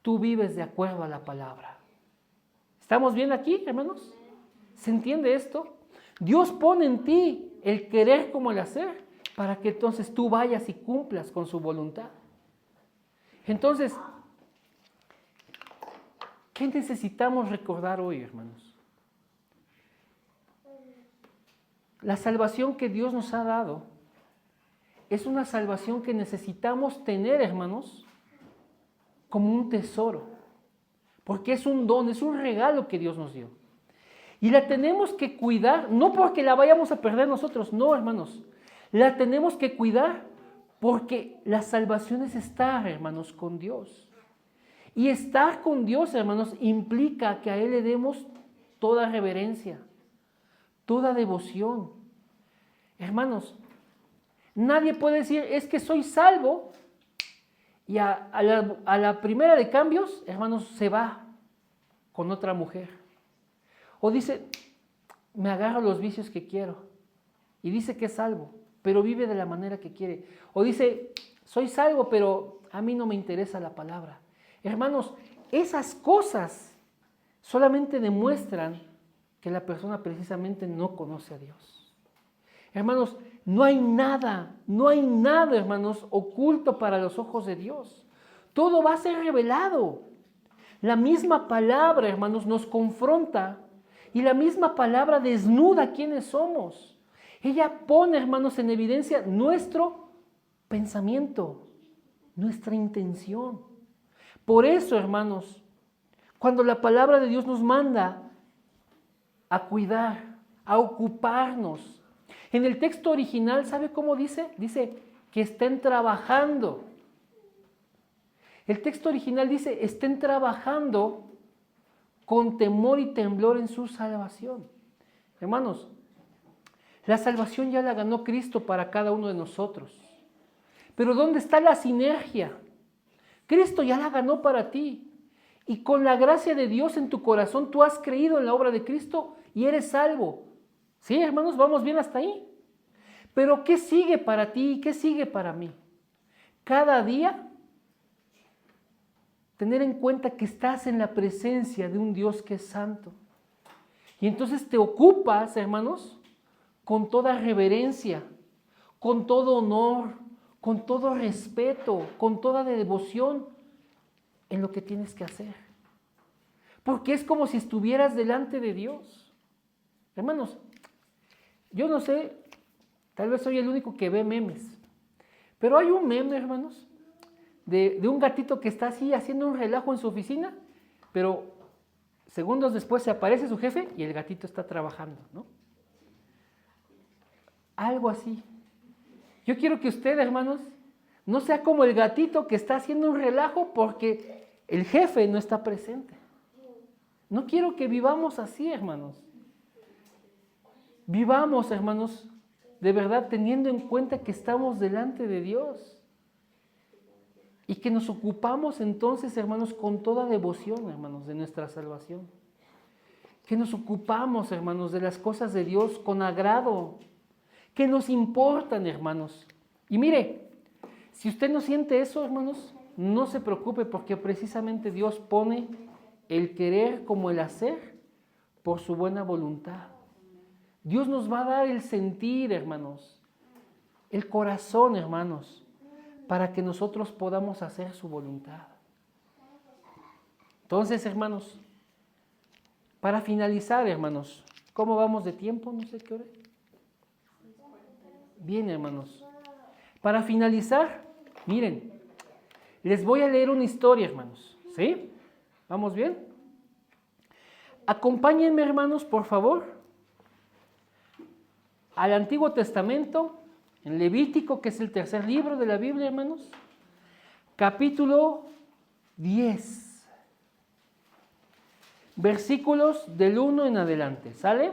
Speaker 1: de acuerdo a la palabra. ¿Estamos bien aquí, hermanos? ¿Se entiende esto? Dios pone en ti el querer como el hacer, para que entonces tú vayas y cumplas con su voluntad. Entonces, ¿qué necesitamos recordar hoy, hermanos? La salvación que Dios nos ha dado es una salvación que necesitamos tener, hermanos, como un tesoro. Porque es un don, es un regalo que Dios nos dio. Y la tenemos que cuidar, no porque la vayamos a perder nosotros, no, hermanos. La tenemos que cuidar porque la salvación es estar, hermanos, con Dios. Y estar con Dios, hermanos, implica que a Él le demos toda reverencia, toda devoción. Hermanos, nadie puede decir, es que soy salvo, y a la primera de cambios, hermanos, se va con otra mujer. O dice, me agarro los vicios que quiero. y dice que es salvo, pero vive de la manera que quiere. O dice, soy salvo, pero a mí no me interesa la palabra. Hermanos, esas cosas solamente demuestran que la persona precisamente no conoce a Dios. Hermanos, no hay nada, hermanos, oculto para los ojos de Dios. Todo va a ser revelado. La misma palabra, hermanos, nos confronta y la misma palabra desnuda quiénes somos. Ella pone, hermanos, en evidencia nuestro pensamiento, nuestra intención. Por eso, hermanos, cuando la palabra de Dios nos manda a cuidar, a ocuparnos, en el texto original, ¿sabe cómo dice? Dice que estén trabajando. El texto original dice, estén trabajando con temor y temblor en su salvación. Hermanos, la salvación ya la ganó Cristo para cada uno de nosotros. Pero ¿dónde está la sinergia? Cristo ya la ganó para ti. Y con la gracia de Dios en tu corazón, tú has creído en la obra de Cristo y eres salvo. ¿Sí, hermanos? ¿Vamos bien hasta ahí? Pero ¿qué sigue para ti y qué sigue para mí? Cada día tener en cuenta que estás en la presencia de un Dios que es santo. Y entonces te ocupas, hermanos, con toda reverencia, con todo honor, con todo respeto, con toda devoción en lo que tienes que hacer. Porque es como si estuvieras delante de Dios. Hermanos, yo no sé, tal vez soy el único que ve memes, pero hay un meme, hermanos, de un gatito que está así haciendo un relajo en su oficina, pero segundos después se aparece su jefe y el gatito está trabajando, ¿no? Algo así. Yo quiero que usted, hermanos, no sea como el gatito que está haciendo un relajo porque el jefe no está presente. No quiero que vivamos así, hermanos. Vivamos, hermanos, de verdad teniendo en cuenta que estamos delante de Dios. Y que nos ocupamos entonces, hermanos, con toda devoción, hermanos, de nuestra salvación. Que nos ocupamos, hermanos, de las cosas de Dios con agrado. Que nos importan, hermanos. Y mire, si usted no siente eso, hermanos, no se preocupe porque precisamente Dios pone el querer como el hacer por su buena voluntad. Dios nos va a dar el sentir, hermanos, el corazón, hermanos, para que nosotros podamos hacer su voluntad. Entonces, hermanos, para finalizar, hermanos, ¿cómo vamos de tiempo? No sé qué hora. Bien, hermanos. Para finalizar, miren, les voy a leer una historia, hermanos. ¿Sí? ¿Vamos bien? Acompáñenme, hermanos, por favor, al Antiguo Testamento, en Levítico, que es el tercer libro de la Biblia, hermanos, capítulo 10, versículos del 1 en adelante, ¿sale?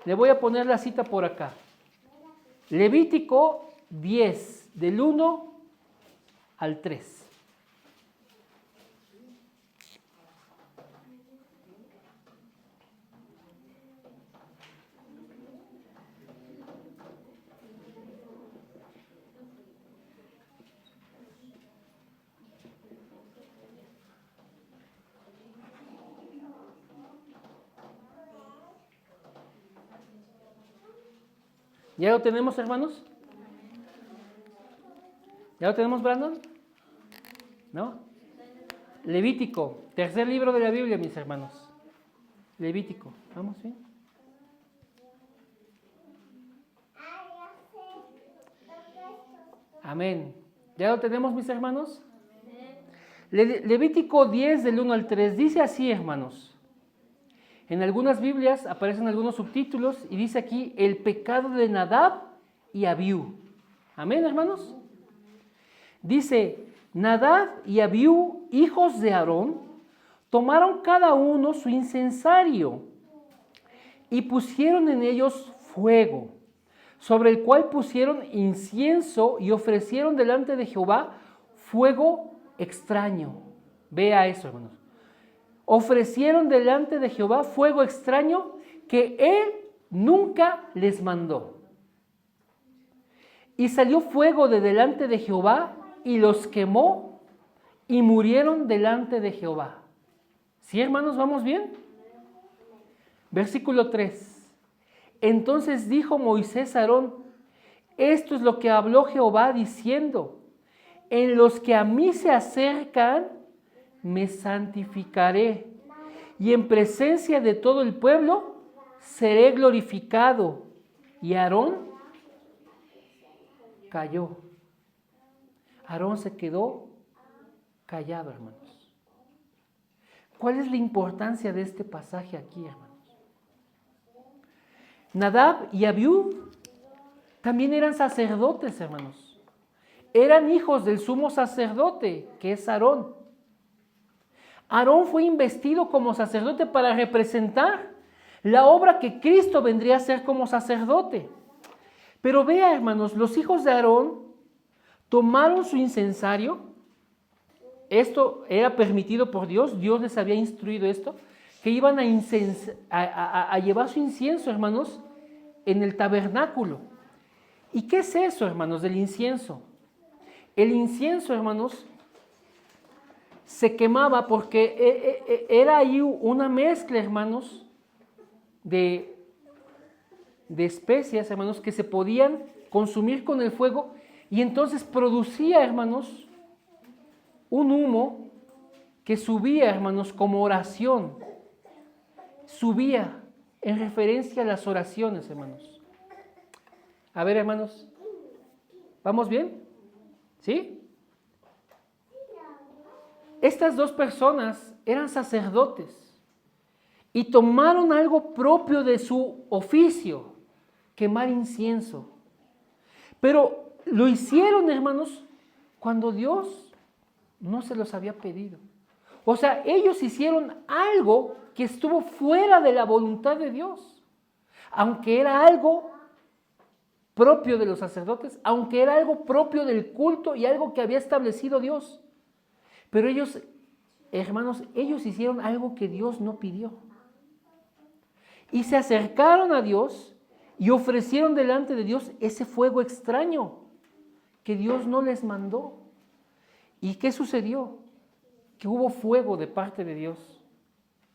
Speaker 1: Le voy a poner la cita por acá. Levítico 10, del 1 al 3. ¿Ya lo tenemos, hermanos? ¿Ya lo tenemos, Brandon? ¿No? Levítico, tercer libro de la Biblia, mis hermanos. Levítico, ¿vamos bien? Amén. ¿Ya lo tenemos, mis hermanos? Levítico 10, del 1 al 3, dice así, hermanos. En algunas Biblias aparecen algunos subtítulos y dice aquí el pecado de Nadab y Abiú. Amén, hermanos. Dice, Nadab y Abiú, hijos de Aarón, tomaron cada uno su incensario y pusieron en ellos fuego, sobre el cual pusieron incienso y ofrecieron delante de Jehová fuego extraño. Vea eso, hermanos. Ofrecieron delante de Jehová fuego extraño que él nunca les mandó. Y salió fuego de delante de Jehová y los quemó y murieron delante de Jehová. ¿Sí, hermanos? ¿Vamos bien? Versículo 3. Entonces dijo Moisés a Aarón: esto es lo que habló Jehová diciendo: en los que a mí se acercan, me santificaré, y en presencia de todo el pueblo seré glorificado. Y Aarón calló. Aarón se quedó callado, hermanos. ¿Cuál es la importancia de este pasaje aquí, hermanos? Nadab y Abiú también eran sacerdotes, hermanos. Eran hijos del sumo sacerdote, que es Aarón. Aarón fue investido como sacerdote para representar la obra que Cristo vendría a hacer como sacerdote. Pero vea, hermanos, los hijos de Aarón tomaron su incensario. Esto era permitido por Dios. Dios les había instruido esto, que iban a llevar su incienso, hermanos, en el tabernáculo. ¿Y qué es eso, hermanos, del incienso? El incienso, hermanos, se quemaba porque era ahí una mezcla, hermanos, de especias, hermanos, que se podían consumir con el fuego, y entonces producía, hermanos, un humo que subía, hermanos, como oración. Subía en referencia a las oraciones, hermanos. A ver, hermanos, ¿vamos bien? ¿Sí? Estas dos personas eran sacerdotes y tomaron algo propio de su oficio, quemar incienso. Pero lo hicieron, hermanos, cuando Dios no se los había pedido. O sea, ellos hicieron algo que estuvo fuera de la voluntad de Dios, aunque era algo propio de los sacerdotes, aunque era algo propio del culto y algo que había establecido Dios. Pero ellos, hermanos, ellos hicieron algo que Dios no pidió. Y se acercaron a Dios y ofrecieron delante de Dios ese fuego extraño que Dios no les mandó. ¿Y qué sucedió? Que hubo fuego de parte de Dios.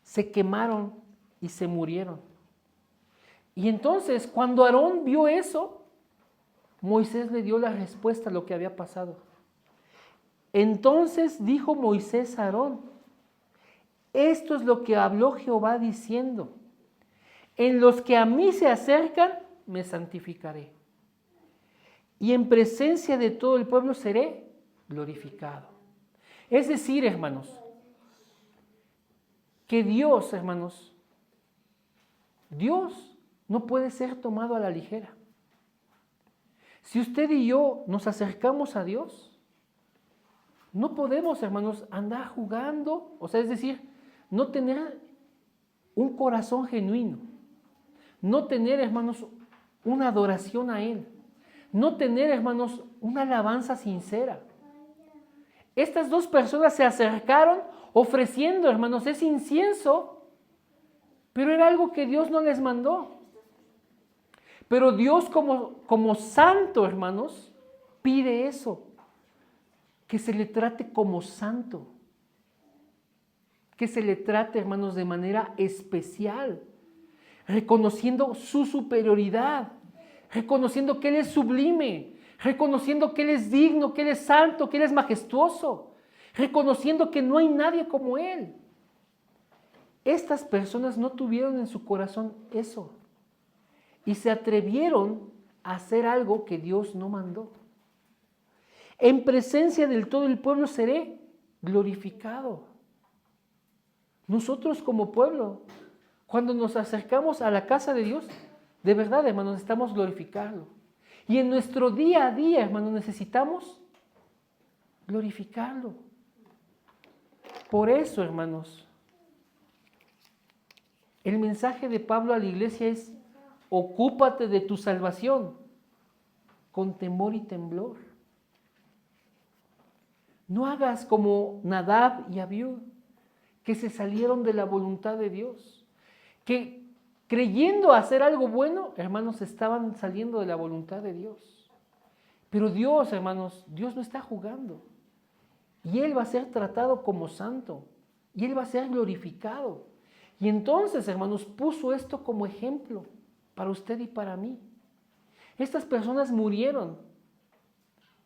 Speaker 1: Se quemaron y se murieron. Y entonces, cuando Aarón vio eso, Moisés le dio la respuesta a lo que había pasado. Entonces dijo Moisés a Aarón: esto es lo que habló Jehová diciendo: en los que a mí se acercan, me santificaré, y en presencia de todo el pueblo seré glorificado. Es decir, hermanos, que Dios, hermanos, Dios no puede ser tomado a la ligera. Si usted y yo nos acercamos a Dios, no podemos, hermanos, andar jugando, o sea, es decir, no tener un corazón genuino, no tener, hermanos, una adoración a Él, no tener, hermanos, una alabanza sincera. Estas dos personas se acercaron ofreciendo, hermanos, ese incienso, pero era algo que Dios no les mandó. Pero Dios como santo, hermanos, pide eso, que se le trate como santo, que se le trate, hermanos, de manera especial, reconociendo su superioridad, reconociendo que Él es sublime, reconociendo que Él es digno, que Él es santo, que Él es majestuoso, reconociendo que no hay nadie como Él. Estas personas no tuvieron en su corazón eso y se atrevieron a hacer algo que Dios no mandó. En presencia del todo el pueblo seré glorificado. Nosotros como pueblo, cuando nos acercamos a la casa de Dios, de verdad, hermanos, necesitamos glorificarlo. Y en nuestro día a día, hermanos, necesitamos glorificarlo. Por eso, hermanos, el mensaje de Pablo a la iglesia es: ocúpate de tu salvación con temor y temblor. No hagas como Nadab y Abiú, que se salieron de la voluntad de Dios, que creyendo hacer algo bueno, hermanos, estaban saliendo de la voluntad de Dios. Pero Dios, hermanos, Dios no está jugando. Y Él va a ser tratado como santo. Y Él va a ser glorificado. Y entonces, hermanos, puso esto como ejemplo para usted y para mí. Estas personas murieron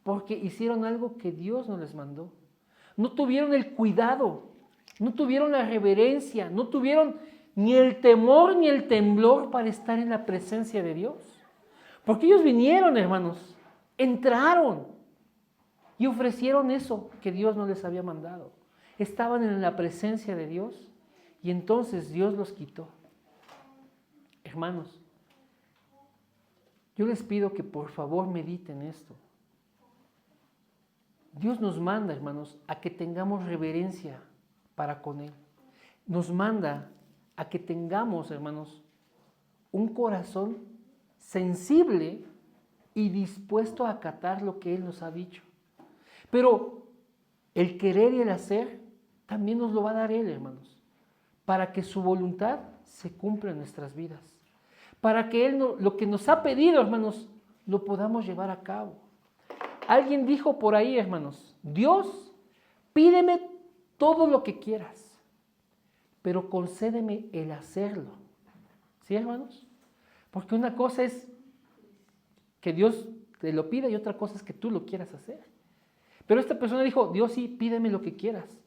Speaker 1: porque hicieron algo que Dios no les mandó. No tuvieron el cuidado, no tuvieron la reverencia, no tuvieron ni el temor ni el temblor para estar en la presencia de Dios. Porque ellos vinieron, hermanos, entraron y ofrecieron eso que Dios no les había mandado. Estaban en la presencia de Dios y entonces Dios los quitó. Hermanos, yo les pido que por favor mediten esto. Dios nos manda, hermanos, a que tengamos reverencia para con Él. Nos manda a que tengamos, hermanos, un corazón sensible y dispuesto a acatar lo que Él nos ha dicho. Pero el querer y el hacer también nos lo va a dar Él, hermanos, para que su voluntad se cumpla en nuestras vidas. Para que Él lo que nos ha pedido, hermanos, lo podamos llevar a cabo. Alguien dijo por ahí, hermanos, Dios, pídeme todo lo que quieras, pero concédeme el hacerlo. ¿Sí, hermanos? Porque una cosa es que Dios te lo pida y otra cosa es que tú lo quieras hacer. Pero esta persona dijo, Dios sí, pídeme lo que quieras,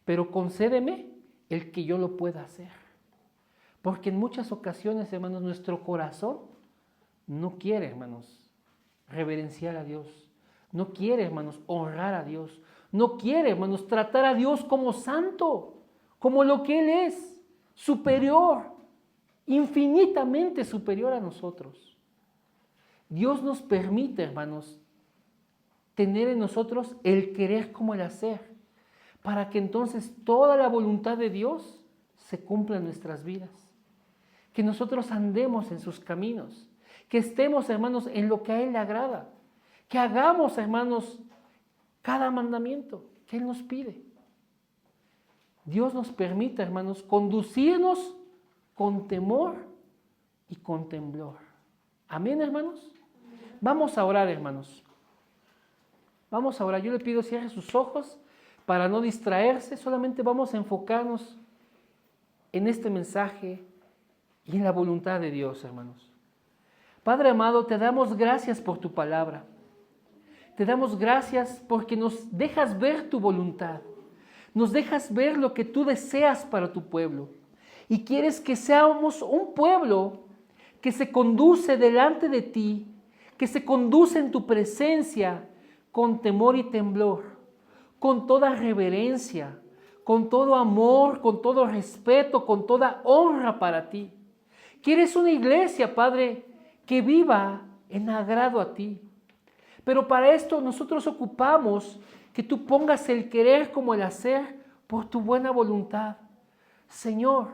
Speaker 1: pero concédeme el que yo lo pueda hacer. Porque en muchas ocasiones, hermanos, nuestro corazón no quiere, hermanos, reverenciar a Dios. No quiere, hermanos, honrar a Dios. No quiere, hermanos, tratar a Dios como santo, como lo que Él es, superior, infinitamente superior a nosotros. Dios nos permite, hermanos, tener en nosotros el querer como el hacer, para que entonces toda la voluntad de Dios se cumpla en nuestras vidas. Que nosotros andemos en sus caminos, que estemos, hermanos, en lo que a Él le agrada. Que hagamos, hermanos, cada mandamiento que Él nos pide. Dios nos permite, hermanos, conducirnos con temor y con temblor. Amén, hermanos. Vamos a orar, hermanos. Vamos a orar. Yo le pido cierre sus ojos para no distraerse. Solamente vamos a enfocarnos en este mensaje y en la voluntad de Dios, hermanos. Padre amado, te damos gracias por tu palabra. Te damos gracias porque nos dejas ver tu voluntad. Nos dejas ver lo que tú deseas para tu pueblo. Y quieres que seamos un pueblo que se conduce delante de ti, que se conduce en tu presencia con temor y temblor, con toda reverencia, con todo amor, con todo respeto, con toda honra para ti. Quieres una iglesia, Padre, que viva en agrado a ti. Pero para esto nosotros ocupamos que tú pongas el querer como el hacer por tu buena voluntad. Señor,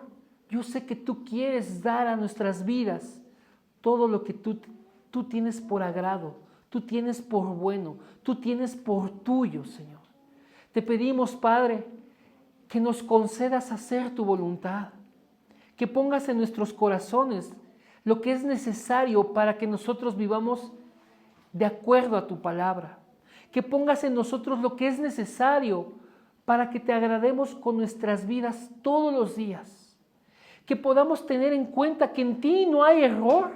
Speaker 1: yo sé que tú quieres dar a nuestras vidas todo lo que tú tienes por agrado, tú tienes por bueno, tú tienes por tuyo, Señor. Te pedimos, Padre, que nos concedas hacer tu voluntad, que pongas en nuestros corazones lo que es necesario para que nosotros vivamos de acuerdo a tu palabra, que pongas en nosotros lo que es necesario para que te agrademos con nuestras vidas todos los días, que podamos tener en cuenta que en ti no hay error,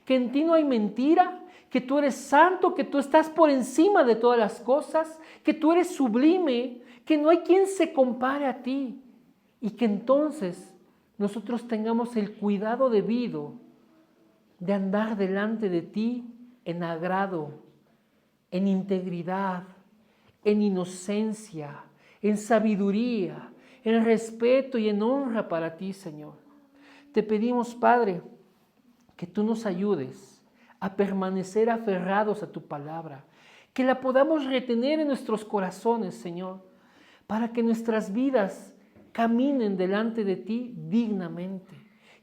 Speaker 1: que en ti no hay mentira, que tú eres santo, que tú estás por encima de todas las cosas, que tú eres sublime, que no hay quien se compare a ti y que entonces nosotros tengamos el cuidado debido de andar delante de ti en agrado, en integridad, en inocencia, en sabiduría, en respeto y en honra para ti, Señor. Te pedimos, Padre, que tú nos ayudes a permanecer aferrados a tu palabra, que la podamos retener en nuestros corazones, Señor, para que nuestras vidas caminen delante de ti dignamente,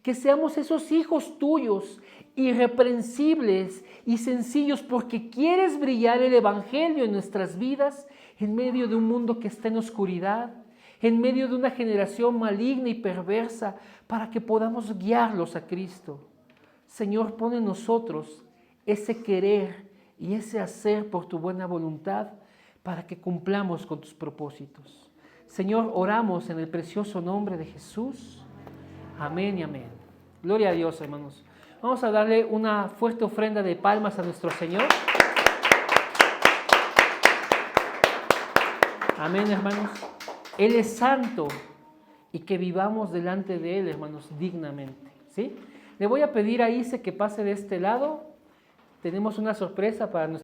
Speaker 1: que seamos esos hijos tuyos, irreprensibles y sencillos, porque quieres brillar el Evangelio en nuestras vidas en medio de un mundo que está en oscuridad, en medio de una generación maligna y perversa, para que podamos guiarlos a Cristo. Señor, pon en nosotros ese querer, y ese hacer por tu buena voluntad para que cumplamos con tus propósitos. Señor, oramos en el precioso nombre de Jesús. Amén y amén. Gloria a Dios, hermanos. Vamos a darle una fuerte ofrenda de palmas a nuestro Señor. Amén, hermanos. Él es santo y que vivamos delante de Él, hermanos, dignamente. ¿Sí? Le voy a pedir a Ise que pase de este lado. Tenemos una sorpresa para nuestro